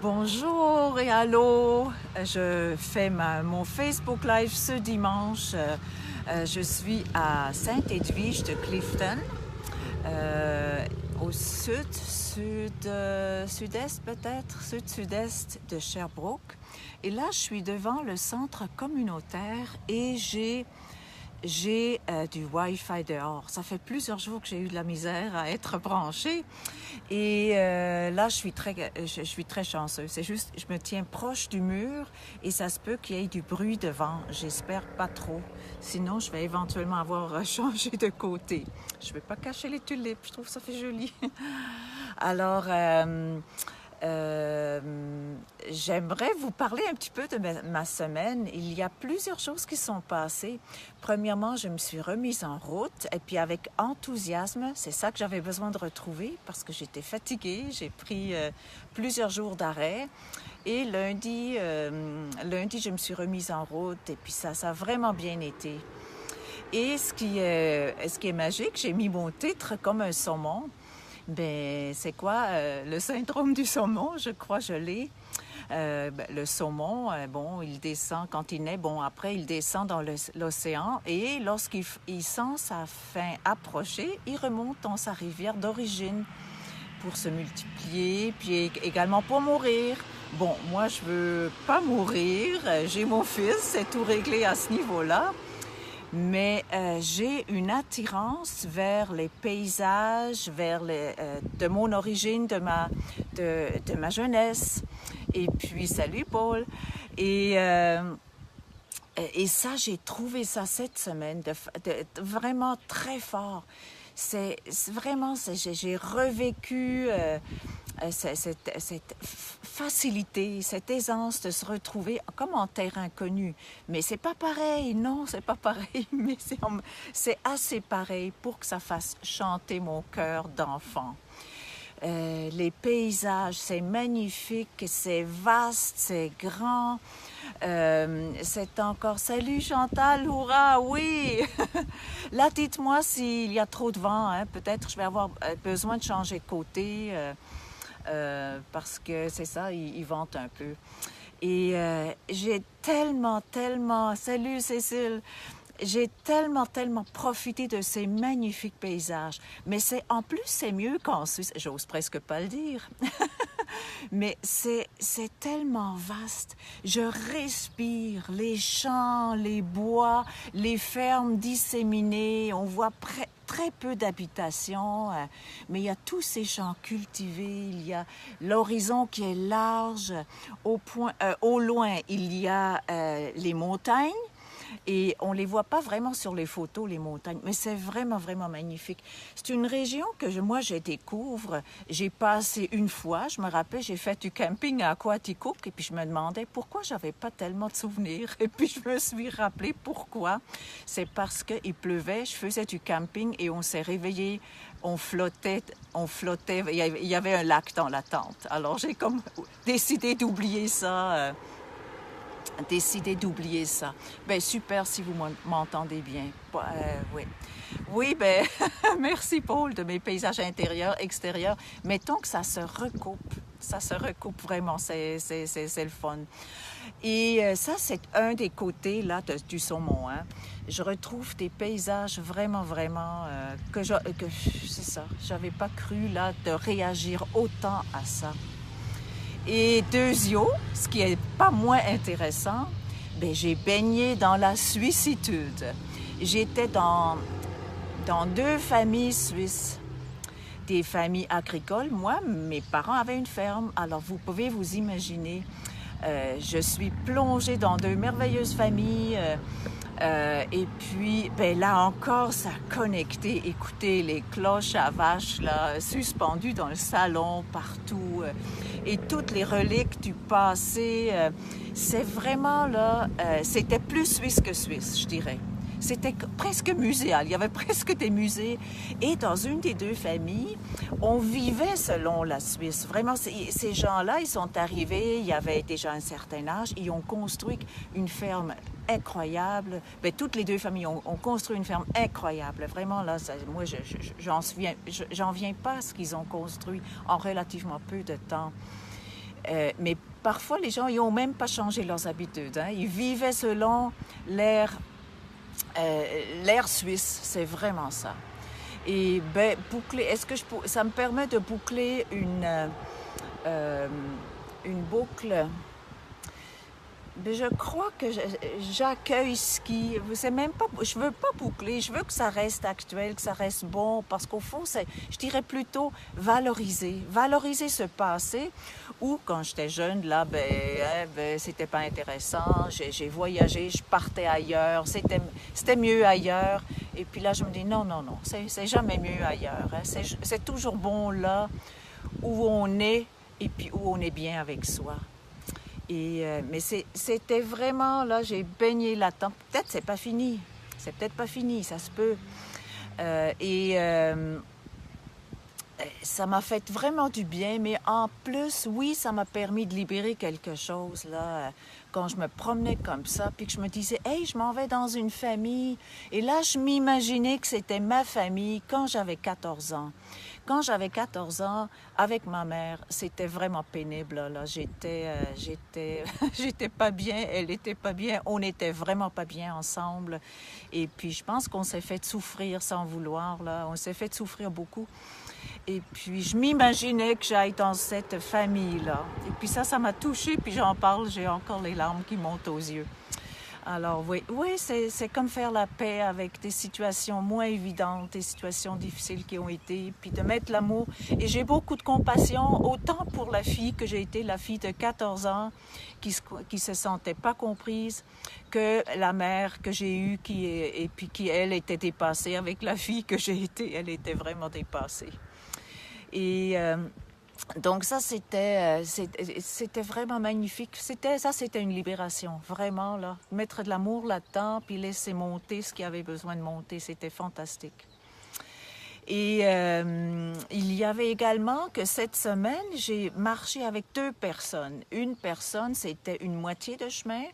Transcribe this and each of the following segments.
Bonjour et allô, je fais mon Facebook Live ce dimanche. Je suis à Sainte-Edwige de Clifton, au sud-est peut-être, sud-sud-est de Sherbrooke. Et là, je suis devant le centre communautaire et j'ai du Wi-Fi dehors. Ça fait plusieurs jours que j'ai eu de la misère à être branchée. Et là, je suis très chanceuse. C'est juste, je me tiens proche du mur et ça se peut qu'il y ait du bruit devant. J'espère pas trop. Sinon, je vais éventuellement avoir changé de côté. Je ne vais pas cacher les tulipes. Je trouve que ça fait joli. Alors, j'aimerais vous parler un petit peu de ma semaine. Il y a plusieurs choses qui sont passées. Premièrement, je me suis remise en route et puis avec enthousiasme, c'est ça que j'avais besoin de retrouver parce que j'étais fatiguée. J'ai pris plusieurs jours d'arrêt et lundi, je me suis remise en route et puis ça a vraiment bien été. Et ce qui est magique, j'ai mis mon titre comme un saumon. Ben, c'est quoi le syndrome du saumon? Je crois que je l'ai. Le saumon, bon, il descend quand il naît. Bon, après, il descend dans l'océan et lorsqu'il sent sa fin approcher, il remonte dans sa rivière d'origine pour se multiplier, puis également pour mourir. Bon, moi, je veux pas mourir. J'ai mon fils, c'est tout réglé à ce niveau-là. Mais j'ai une attirance vers les paysages, de mon origine, de ma jeunesse. Et puis, salut Paul. Et ça, j'ai trouvé ça cette semaine vraiment très fort. J'ai revécu cette facilité, cette aisance de se retrouver comme en terre inconnue. Mais c'est pas pareil, non, c'est pas pareil, mais c'est assez pareil pour que ça fasse chanter mon cœur d'enfant. Les paysages, c'est magnifique, c'est vaste, c'est grand. C'est encore... Salut Chantal, hurrah, oui! Là, dites-moi s'il y a trop de vent, hein. Peut-être que je vais avoir besoin de changer de côté parce que c'est ça, il vente un peu. Et j'ai tellement... Salut Cécile! J'ai tellement profité de ces magnifiques paysages. Mais en plus, c'est mieux qu'en Suisse. J'ose presque pas le dire. Mais c'est tellement vaste. Je respire les champs, les bois, les fermes disséminées. On voit très peu d'habitations, mais il y a tous ces champs cultivés. Il y a l'horizon qui est large. Au loin, il y a les montagnes. Et on ne les voit pas vraiment sur les photos, les montagnes, mais c'est vraiment magnifique. C'est une région que moi, je découvre. J'ai passé une fois, je me rappelle, j'ai fait du camping à Aquaticook et puis je me demandais pourquoi j'avais pas tellement de souvenirs. Et puis je me suis rappelé pourquoi. C'est parce qu'il pleuvait, je faisais du camping et on s'est réveillés, on flottait. Il y avait un lac dans la tente. Alors j'ai comme décidé d'oublier ça. Ben super si vous m'entendez bien. Oui. Oui, ben merci Paul de mes paysages intérieurs, extérieurs. Mettons que ça se recoupe. Ça se recoupe vraiment, c'est le fun. Et ça, c'est un des côtés là du saumon. Hein. Je retrouve des paysages vraiment que c'est ça. J'avais pas cru là de réagir autant à ça. Et deuxièmement, ce qui est pas moins intéressant, ben j'ai baigné dans la suissitude. J'étais dans 2 familles suisses, des familles agricoles. Moi, mes parents avaient une ferme, alors vous pouvez vous imaginer. Je suis plongée dans 2 merveilleuses familles. Et puis, ben là encore, ça a connecté. Écoutez, les cloches à vaches là, suspendues dans le salon, partout. Et toutes les reliques du passé. C'est vraiment là, c'était plus suisse que suisse, je dirais. C'était presque muséal, il y avait presque des musées. Et dans une des 2 familles, on vivait selon la Suisse. Vraiment, ces gens-là, ils sont arrivés, il y avait déjà un certain âge, ils ont construit une ferme incroyable. Bien, toutes les 2 familles ont construit une ferme incroyable. Vraiment, là, moi, j'en viens pas à ce qu'ils ont construit en relativement peu de temps. Mais parfois, les gens, ils n'ont même pas changé leurs habitudes. Hein. Ils vivaient selon l'air suisse, c'est vraiment ça. Et ben, boucler, ça me permet de boucler une boucle. Je crois que j'accueille ce qui... C'est même pas, je veux pas boucler, je veux que ça reste actuel, que ça reste bon, parce qu'au fond, je dirais plutôt valoriser ce passé, où quand j'étais jeune, là, c'était pas intéressant, j'ai voyagé, je partais ailleurs, c'était mieux ailleurs, et puis là, je me dis non, c'est jamais mieux ailleurs, hein. C'est toujours bon là, où on est, et puis où on est bien avec soi. Mais c'était vraiment, là, j'ai baigné là-dedans. Peut-être c'est pas fini. C'est peut-être pas fini, ça se peut. Ça m'a fait vraiment du bien, mais en plus, oui, ça m'a permis de libérer quelque chose, là, quand je me promenais comme ça, puis que je me disais, hey, je m'en vais dans une famille. Et là, je m'imaginais que c'était ma famille quand j'avais 14 ans. Quand j'avais 14 ans, avec ma mère, c'était vraiment pénible, là. J'étais pas bien, elle était pas bien, on n'était vraiment pas bien ensemble. Et puis, je pense qu'on s'est fait souffrir sans vouloir, là. On s'est fait souffrir beaucoup. Et puis, je m'imaginais que j'aille dans cette famille-là. Et puis ça m'a touchée, puis j'en parle, j'ai encore les larmes qui montent aux yeux. Alors oui, c'est comme faire la paix avec des situations moins évidentes, des situations difficiles qui ont été, puis de mettre l'amour. Et j'ai beaucoup de compassion, autant pour la fille que j'ai été, la fille de 14 ans, qui se sentait pas comprise, que la mère que j'ai eue, et puis qui, elle, était dépassée avec la fille que j'ai été. Elle était vraiment dépassée. Et donc ça, c'était vraiment magnifique. C'était une libération, vraiment, là. Mettre de l'amour là-dedans, puis laisser monter ce qui avait besoin de monter, c'était fantastique. Et il y avait également que cette semaine, j'ai marché avec 2 personnes. Une personne, c'était une moitié de chemin.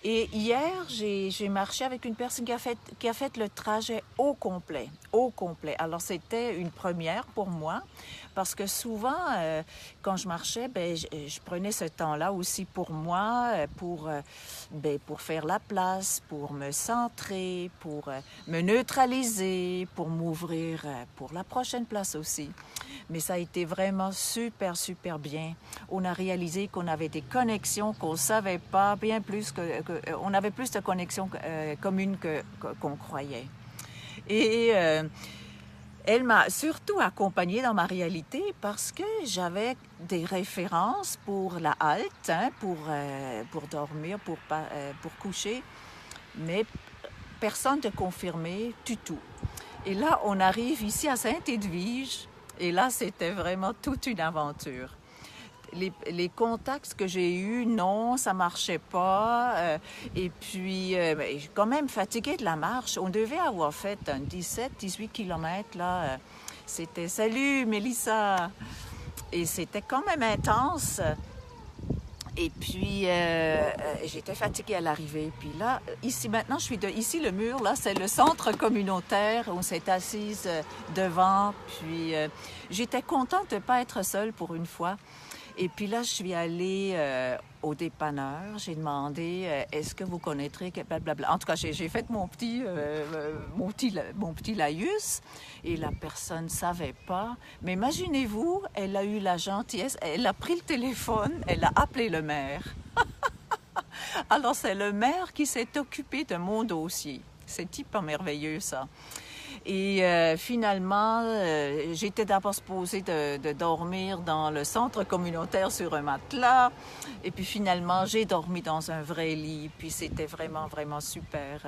Et hier, j'ai marché avec une personne qui a fait le trajet au complet. Alors, c'était une première pour moi, parce que souvent, quand je marchais, je prenais ce temps-là aussi pour moi, pour faire la place, pour me centrer, pour me neutraliser, pour m'ouvrir pour la prochaine place aussi. Mais ça a été vraiment super bien. On a réalisé qu'on avait des connexions qu'on ne savait pas, bien plus on avait plus de connexions communes qu'on croyait. Et elle m'a surtout accompagnée dans ma réalité parce que j'avais des références pour la halte, hein, pour dormir, pour coucher, mais personne de confirmé du tout. Et là, on arrive ici à Saint-Edwige, et là, c'était vraiment toute une aventure. Les contacts que j'ai eus, non, ça marchait pas. Et puis, je suis quand même fatiguée de la marche. On devait avoir fait un 17-18 kilomètres, là. C'était « Salut, Mélissa !» Et c'était quand même intense. Et puis, j'étais fatiguée à l'arrivée. Puis là, ici, maintenant, ici, le mur, là, c'est le centre communautaire. On s'est assise devant. Puis, j'étais contente de ne pas être seule pour une fois. Et puis là, je suis allée au dépanneur. J'ai demandé, est-ce que vous connaîtrez... Blablabla. En tout cas, j'ai fait mon petit laïus et la personne ne savait pas. Mais imaginez-vous, elle a eu la gentillesse, elle a pris le téléphone, elle a appelé le maire. Alors, c'est le maire qui s'est occupé de mon dossier. C'est hyper merveilleux, ça. Et finalement, j'étais d'abord supposée de dormir dans le centre communautaire sur un matelas. Et puis finalement, j'ai dormi dans un vrai lit. Puis c'était vraiment super.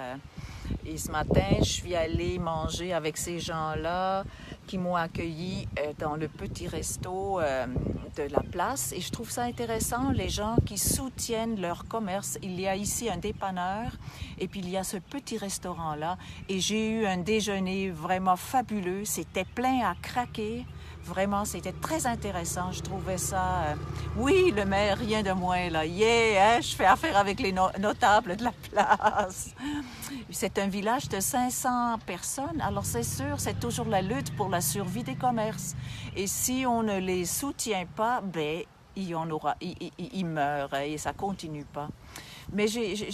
Et ce matin, je suis allée manger avec ces gens-là qui m'ont accueilli dans le petit resto de la place. Et je trouve ça intéressant, les gens qui soutiennent leur commerce. Il y a ici un dépanneur et puis il y a ce petit restaurant-là. Et j'ai eu un déjeuner vraiment fabuleux. C'était plein à craquer. Vraiment, c'était très intéressant. Je trouvais ça... Oui, le maire, rien de moins, là. Yeah, hein, je fais affaire avec les notables de la place. C'est un village de 500 personnes. Alors, c'est sûr, c'est toujours la lutte pour la survie des commerces. Et si on ne les soutient pas, il meurt et ça continue pas. Mais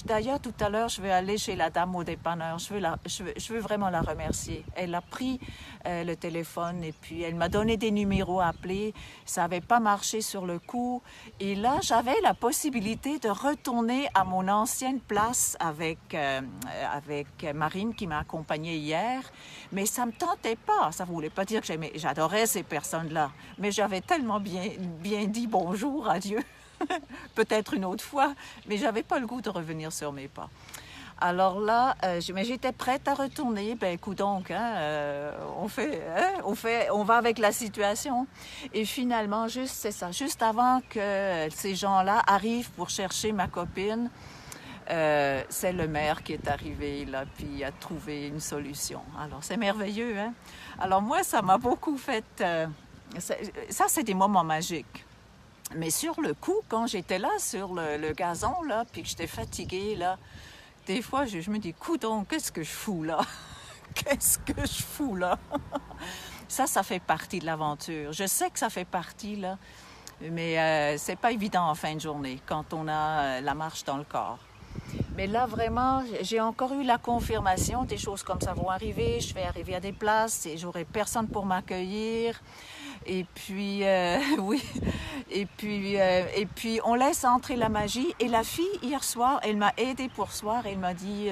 d'ailleurs, tout à l'heure, je vais aller chez la dame au dépanneur. Je veux vraiment la remercier. Elle a pris le téléphone et puis elle m'a donné des numéros à appeler. Ça n'avait pas marché sur le coup. Et là, j'avais la possibilité de retourner à mon ancienne place avec Marine qui m'a accompagnée hier. Mais ça ne me tentait pas. Ça ne voulait pas dire que j'adorais ces personnes-là. Mais j'avais tellement bien dit bonjour, adieu. Peut-être une autre fois, mais j'avais pas le goût de revenir sur mes pas. Alors là, mais j'étais prête à retourner. Ben, écoute donc, on va avec la situation. Et finalement, c'est ça, juste avant que ces gens-là arrivent pour chercher ma copine, c'est le maire qui est arrivé là, puis a trouvé une solution. Alors c'est merveilleux, hein. Alors moi, ça m'a beaucoup fait. Ça, c'est des moments magiques. Mais sur le coup, quand j'étais là sur le gazon, là, puis que j'étais fatiguée, là, des fois, je me dis, coudonc, qu'est-ce que je fous là? Qu'est-ce que je fous là? Ça fait partie de l'aventure. Je sais que ça fait partie, là, mais c'est pas évident en fin de journée, quand on a la marche dans le corps. Mais là, vraiment, j'ai encore eu la confirmation, des choses comme ça vont arriver, je vais arriver à des places et j'aurai personne pour m'accueillir. Et puis, oui, et puis on laisse entrer la magie. Et la fille, hier soir, elle m'a aidée pour ce soir. Elle m'a dit,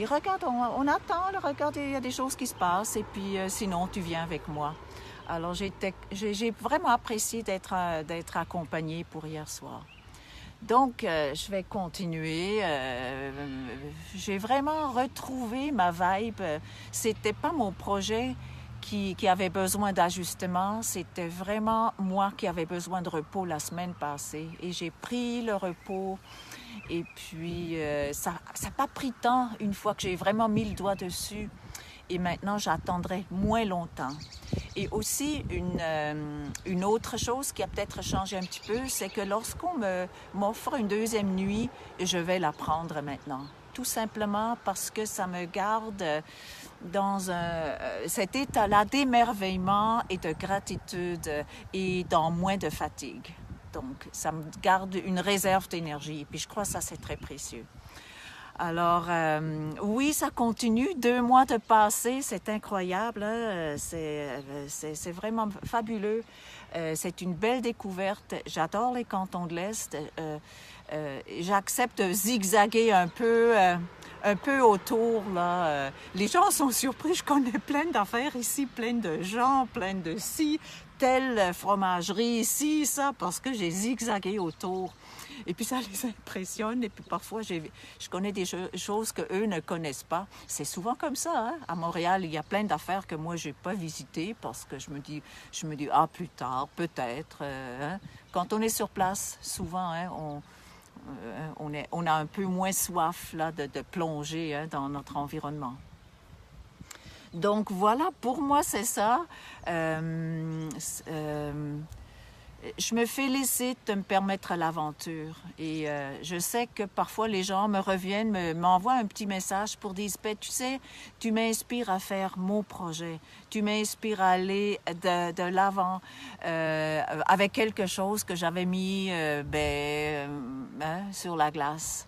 regarde, on attend, là, regarde, il y a des choses qui se passent. Et puis, sinon, tu viens avec moi. Alors, j'ai vraiment apprécié d'être accompagnée pour hier soir. Donc, je vais continuer. J'ai vraiment retrouvé ma vibe. C'était pas mon projet qui avait besoin d'ajustement. C'était vraiment moi qui avais besoin de repos la semaine passée. Et j'ai pris le repos. Et puis, ça n'a pas pris de temps une fois que j'ai vraiment mis le doigt dessus. Et maintenant, j'attendrai moins longtemps. Et aussi, une autre chose qui a peut-être changé un petit peu, c'est que lorsqu'on m'offre une deuxième nuit, je vais la prendre maintenant. Tout simplement parce que ça me garde dans cet état-là d'émerveillement et de gratitude et dans moins de fatigue. Donc, ça me garde une réserve d'énergie. Et puis, je crois que ça, c'est très précieux. Alors, oui, ça continue. 2 mois de passé, c'est incroyable. Hein? C'est vraiment fabuleux. C'est une belle découverte. J'adore les cantons de l'Est. J'accepte de zigzaguer un peu autour. Là. Les gens sont surpris. Je connais plein d'affaires ici, plein de gens, plein de ci, telle fromagerie ici, ça, parce que j'ai zigzagué autour. Et puis ça les impressionne. Et puis parfois, je connais des choses qu'eux ne connaissent pas. C'est souvent comme ça. Hein? À Montréal, il y a plein d'affaires que moi, je n'ai pas visitées parce que je me dis, plus tard, peut-être. Hein? Quand on est sur place, souvent, hein, on a un peu moins soif là, de plonger hein, dans notre environnement. Donc voilà, pour moi, c'est ça. Je me félicite de me permettre l'aventure et je sais que parfois les gens me reviennent, m'envoient un petit message pour dire « Tu sais, tu m'inspires à faire mon projet, tu m'inspires à aller de l'avant avec quelque chose que j'avais mis sur la glace. »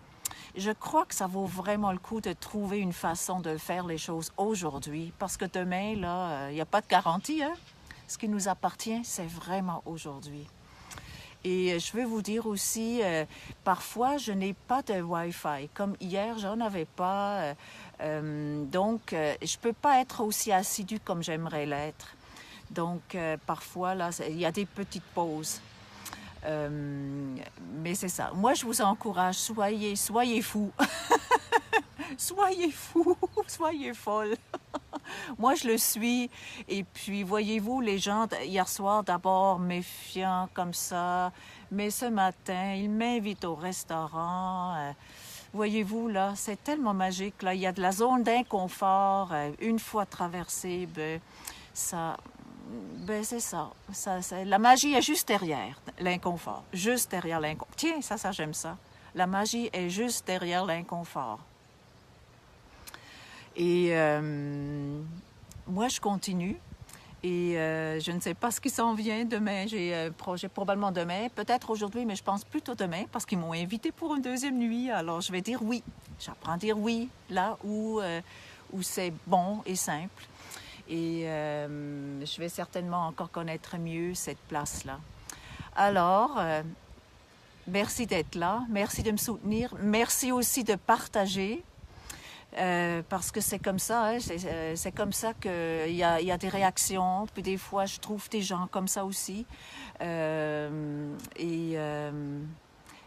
Je crois que ça vaut vraiment le coup de trouver une façon de faire les choses aujourd'hui parce que demain, là, il n'y a pas de garantie, hein? Ce qui nous appartient, c'est vraiment aujourd'hui. Et je veux vous dire aussi, parfois, je n'ai pas de Wi-Fi. Comme hier, j'en avais pas. Donc, je ne peux pas être aussi assidue comme j'aimerais l'être. Donc, parfois, là, il y a des petites pauses. Mais c'est ça. Moi, je vous encourage, soyez fous. Soyez fous, soyez folles. Moi, je le suis. Et puis, voyez-vous, les gens, hier soir, d'abord méfiants comme ça. Mais ce matin, ils m'invitent au restaurant. Voyez-vous, là, c'est tellement magique. Là, il y a de la zone d'inconfort. Une fois traversée, c'est ça. La magie est juste derrière l'inconfort. Juste derrière l'inconfort. Tiens, ça, j'aime ça. La magie est juste derrière l'inconfort. Et moi, je continue. Et je ne sais pas ce qui s'en vient demain. J'ai un projet probablement demain, peut-être aujourd'hui, mais je pense plutôt demain parce qu'ils m'ont invité pour une deuxième nuit. Alors je vais dire oui. J'apprends à dire oui là où c'est bon et simple. Et je vais certainement encore connaître mieux cette place-là. Alors, merci d'être là, merci de me soutenir, merci aussi de partager. Parce que c'est comme ça, hein, c'est comme ça qu'il y a des réactions, puis des fois je trouve des gens comme ça aussi. Et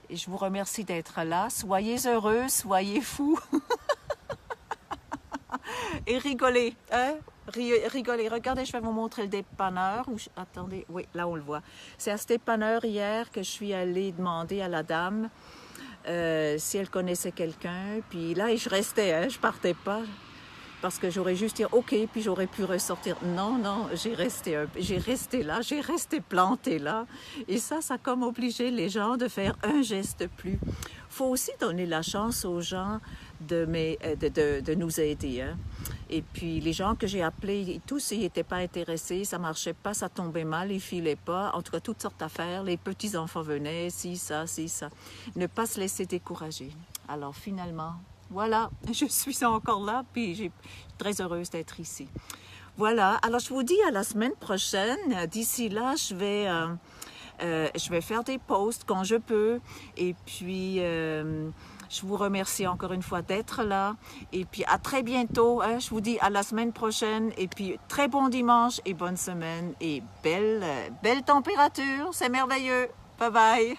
je vous remercie d'être là. Soyez heureux, soyez fous et rigolez. Hein? Rigolez. Regardez, je vais vous montrer le dépanneur. Attendez, oui, là on le voit. C'est à ce dépanneur hier que je suis allée demander à la dame si elle connaissait quelqu'un. Puis là, je restais, hein, je partais pas. Parce que j'aurais juste dit OK, puis j'aurais pu ressortir. Non, j'ai resté là, j'ai resté plantée là. Et ça a comme obligé les gens de faire un geste plus. Il faut aussi donner la chance aux gens de nous aider. Hein. Et puis les gens que j'ai appelés, tous ils n'étaient pas intéressés, ça marchait pas, ça tombait mal, ils filaient pas. En tout cas, toutes sortes d'affaires. Les petits-enfants venaient, ci, ça. Ne pas se laisser décourager. Alors finalement, voilà, je suis encore là, puis je suis très heureuse d'être ici. Voilà, alors je vous dis à la semaine prochaine. D'ici là, je vais faire des posts quand je peux. Et puis, je vous remercie encore une fois d'être là. Et puis, à très bientôt. Hein, je vous dis à la semaine prochaine. Et puis, très bon dimanche et bonne semaine. Et belle température, c'est merveilleux. Bye bye.